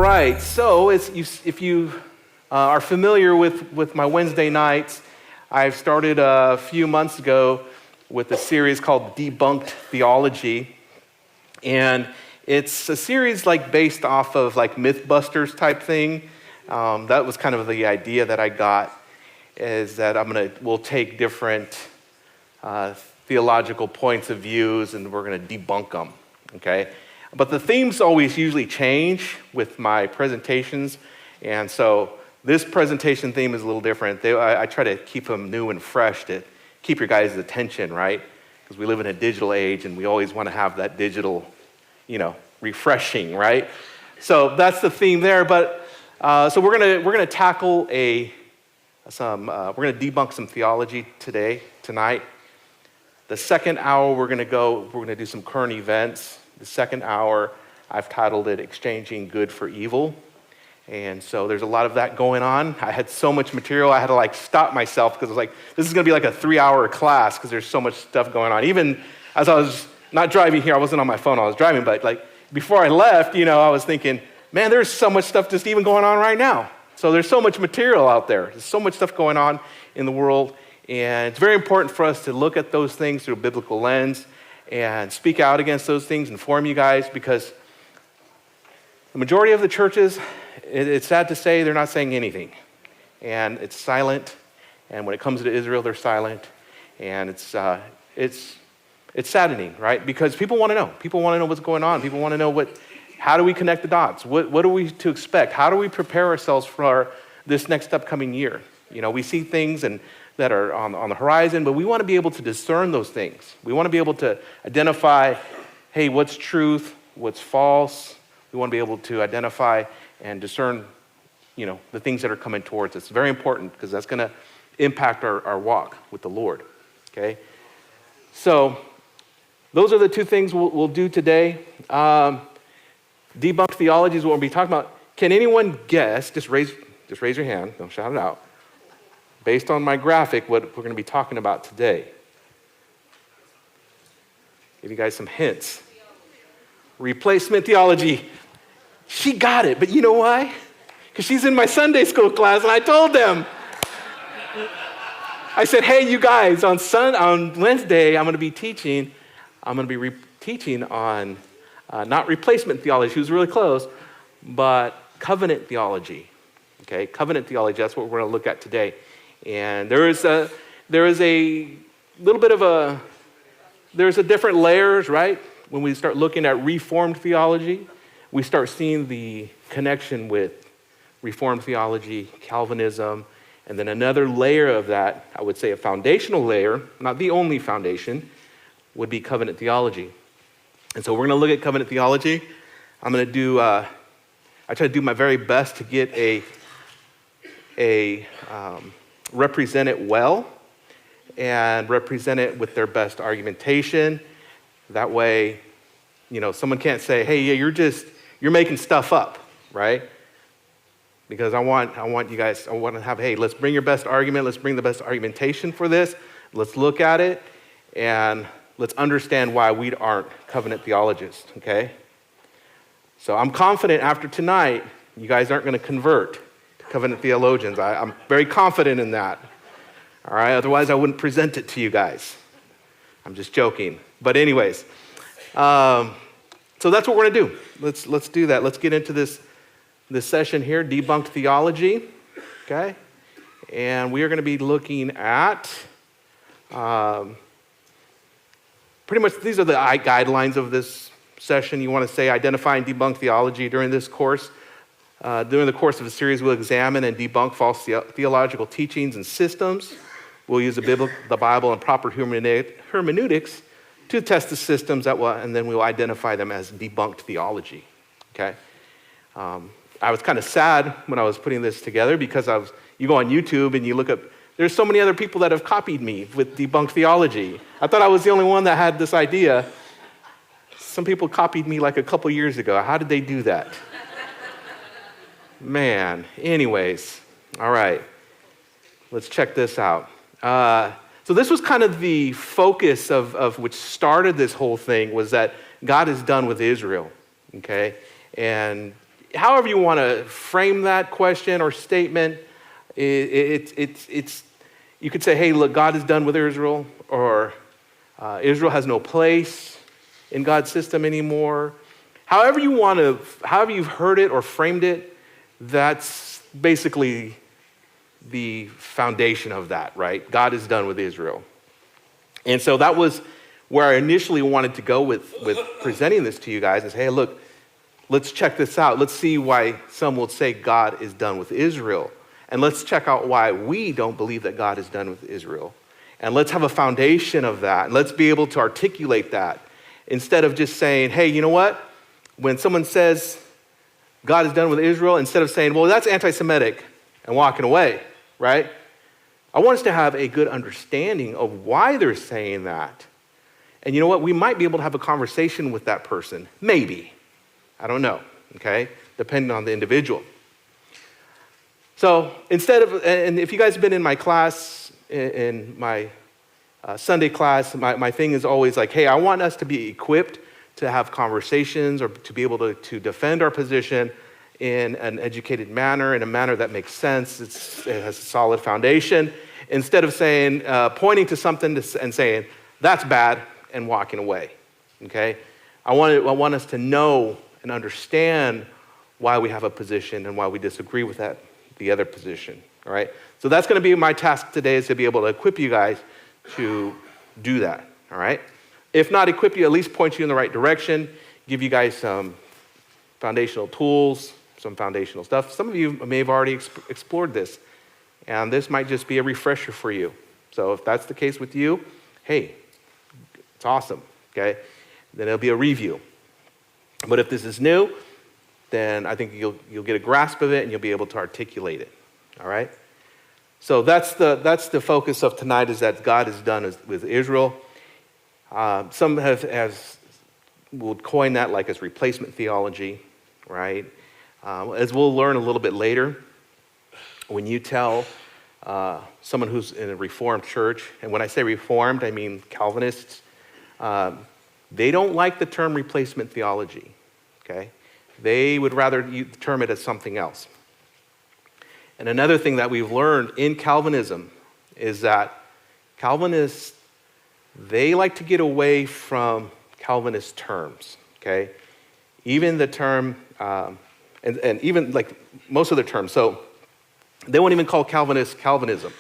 right, so if you are familiar with my Wednesday nights, I've started a few months ago with a series called Debunked Theology, and it's a series based off of Mythbusters type thing. That was kind of the idea that I got, is that we'll take different theological points of views and we're going to debunk them, okay? But the themes always usually change with my presentations, and so this presentation theme is a little different. I try to keep them new and fresh to keep your guys' attention, right? Because we live in a digital age and we always want to have that digital, refreshing, right? So that's the theme there. But so we're gonna tackle we're gonna debunk some theology tonight. The second hour we're gonna do some current events. The second hour I've titled it "Exchanging Good for Evil." And so there's a lot of that going on. I had so much material, I had to stop myself because I was like, this is gonna be like a 3-hour class because there's so much stuff going on. Even as I was not driving here, I wasn't on my phone, I was driving, but before I left, I was thinking, man, there's so much stuff just even going on right now. So there's so much material out there. There's so much stuff going on in the world. And it's very important for us to look at those things through a biblical lens and speak out against those things, inform you guys, because the majority of the churches, it's sad to say, they're not saying anything. And it's silent. And when it comes to Israel, they're silent. And it's saddening, right? Because people want to know. People want to know what's going on. People want to know how do we connect the dots? What are we to expect? How do we prepare ourselves for this next upcoming year? We see things that are on the horizon, but we want to be able to discern those things. We want to be able to identify, hey, what's truth, what's false. We want to be able to identify and discern, the things that are coming towards us. It's very important because that's going to impact our walk with the Lord, okay? So those are the two things we'll do today. Debunked theology is what we'll be talking about. Can anyone guess, just raise your hand, don't shout it out, based on my graphic, what we're going to be talking about today? Give you guys some hints. Replacement theology. She got it, but you know why? Because she's in my Sunday school class, and I told them. I said, hey, you guys, on Wednesday, I'm going to be teaching. I'm going to be teaching on not replacement theology. She was really close, but covenant theology. Okay, covenant theology. That's what we're going to look at today. And there's a different layers, right? When we start looking at Reformed theology, we start seeing the connection with Reformed theology, Calvinism, and then another layer of that, I would say a foundational layer, not the only foundation, would be covenant theology. And so we're going to look at covenant theology. I'm going to I try to do my very best to get represent it well and represent it with their best argumentation. That way, someone can't say, hey, yeah, you're making stuff up, right? Because I want you guys, I want to have, hey, let's bring your best argument, let's bring the best argumentation for this, let's look at it, and let's understand why we aren't covenant theologists, okay? So I'm confident after tonight, you guys aren't going to convert to covenant theologians. I'm very confident in that, all right? Otherwise, I wouldn't present it to you guys. I'm just joking. But anyways, so that's what we're going to do. Let's do that. Let's get into this session here, Debunked Theology, okay? And we are going to be looking at, pretty much these are the guidelines of this session. You want to say identify and debunk theology during this course. During the course of the series, we'll examine and debunk false theological teachings and systems. We'll use the Bible and proper hermeneutics to test the systems and then we'll identify them as debunked theology, okay? I was kind of sad when I was putting this together because you go on YouTube and you look up, there's so many other people that have copied me with debunked theology. I thought I was the only one that had this idea. Some people copied me a couple years ago. How did they do that? Man, anyways, all right, let's check this out. So this was kind of the focus of which started this whole thing, was that God is done with Israel, okay? And however you want to frame that question or statement, it's you could say, hey, look, God is done with Israel, or Israel has no place in God's system anymore. However you've heard it or framed it, that's basically the foundation of that, right? God is done with Israel. And so that was where I initially wanted to go with presenting this to you guys is, hey, look, let's check this out. Let's see why some will say God is done with Israel. And let's check out why we don't believe that God is done with Israel. And let's have a foundation of that. And let's be able to articulate that instead of just saying, hey, you know what? When someone says God is done with Israel, instead of saying, well, that's anti-Semitic and walking away, right? I want us to have a good understanding of why they're saying that. And you know what? We might be able to have a conversation with that person. Maybe. I don't know, okay? Depending on the individual. So instead of, and if you guys have been in my class, in my Sunday class, my thing is always like, hey, I want us to be equipped to have conversations or to be able to defend our position in an educated manner, in a manner that makes sense. It has a solid foundation. Instead of saying, pointing to something and saying, that's bad, and walking away, okay? I want us to know and understand why we have a position and why we disagree with the other position, all right? So that's going to be my task today, is to be able to equip you guys to do that, all right? If not equip you, at least point you in the right direction, give you guys some foundational tools, some foundational stuff. Some of you may have already explored this, and this might just be a refresher for you. So if that's the case with you, hey, it's awesome, okay? Then it'll be a review. But if this is new, then I think you'll get a grasp of it and you'll be able to articulate it, all right? So that's the focus of tonight, is that God is done with Israel. Some would coin that like as replacement theology, right? As we'll learn a little bit later, when you tell someone who's in a Reformed church, and when I say Reformed, I mean Calvinists, they don't like the term replacement theology, okay? They would rather term it as something else. And another thing that we've learned in Calvinism is that Calvinists, they like to get away from Calvinist terms, okay? Even the term, and even like most of the terms. So they won't even call Calvinist Calvinism,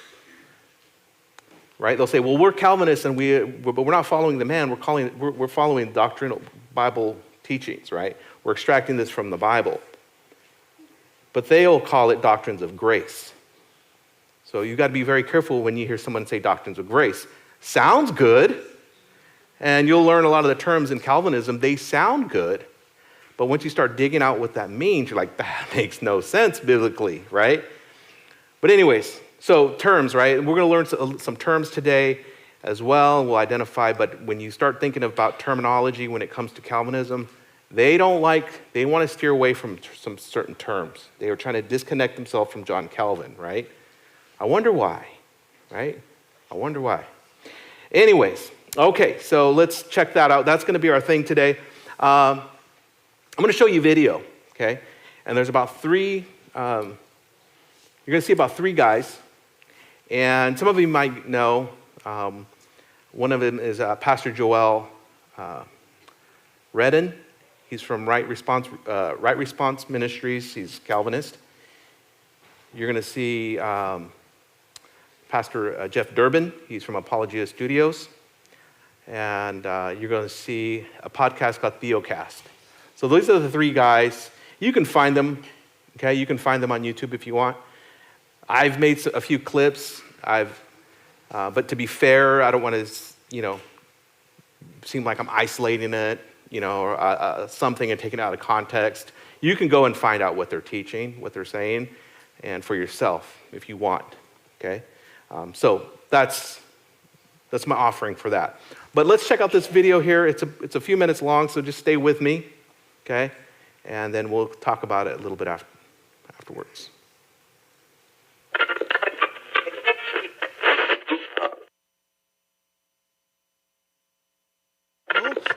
right? They'll say, well, we're Calvinists, but we're not following the man. We're following doctrinal Bible teachings, right? We're extracting this from the Bible. But they'll call it doctrines of grace. So you've got to be very careful when you hear someone say doctrines of grace. Sounds good, and you'll learn a lot of the terms in Calvinism, they sound good, but once you start digging out what that means, you're like, that makes no sense biblically, right? But anyways, so terms, right? We're going to learn some terms today as well. We'll identify, but when you start thinking about terminology when it comes to Calvinism, they want to steer away from some certain terms. They are trying to disconnect themselves from John Calvin, right? I wonder why, right? I wonder why. Anyways, okay, so let's check that out. That's going to be our thing today. I'm going to show you video, okay? And there's about you're going to see about three guys. And some of you might know, one of them is Pastor Joel Redden. He's from Right Response Ministries. He's Calvinist. You're going to see Pastor Jeff Durbin. He's from Apologia Studios. And you're going to see a podcast called Theocast. So those are the three guys. You can find them, okay? You can find them on YouTube if you want. I've made a few clips. But to be fair, I don't want to, seem like I'm isolating it, or something and taking it out of context. You can go and find out what they're teaching, what they're saying, and for yourself if you want, okay? So that's my offering for that. But let's check out this video here. It's a few minutes long, so just stay with me, okay? And then we'll talk about it a little bit afterwards.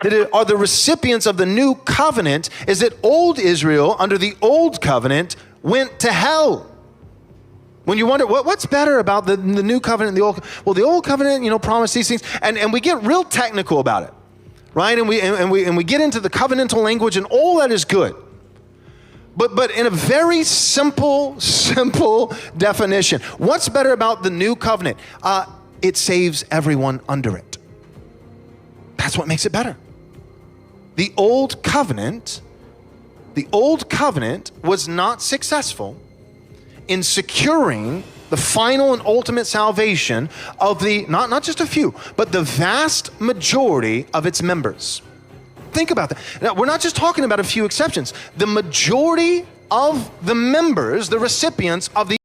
that are the recipients of the new covenant is that old Israel, under the old covenant, went to hell. When you wonder, what's better about the new covenant and the old? Well, the old covenant, promised these things, and we get real technical about it, right? And we get into the covenantal language, and all that is good. But in a very simple definition, what's better about the new covenant? It saves everyone under it. That's what makes it better. The old covenant was not successful in securing the final and ultimate salvation of the, not just a few, but the vast majority of its members. Think about that. Now, we're not just talking about a few exceptions. The majority of the members, the recipients of the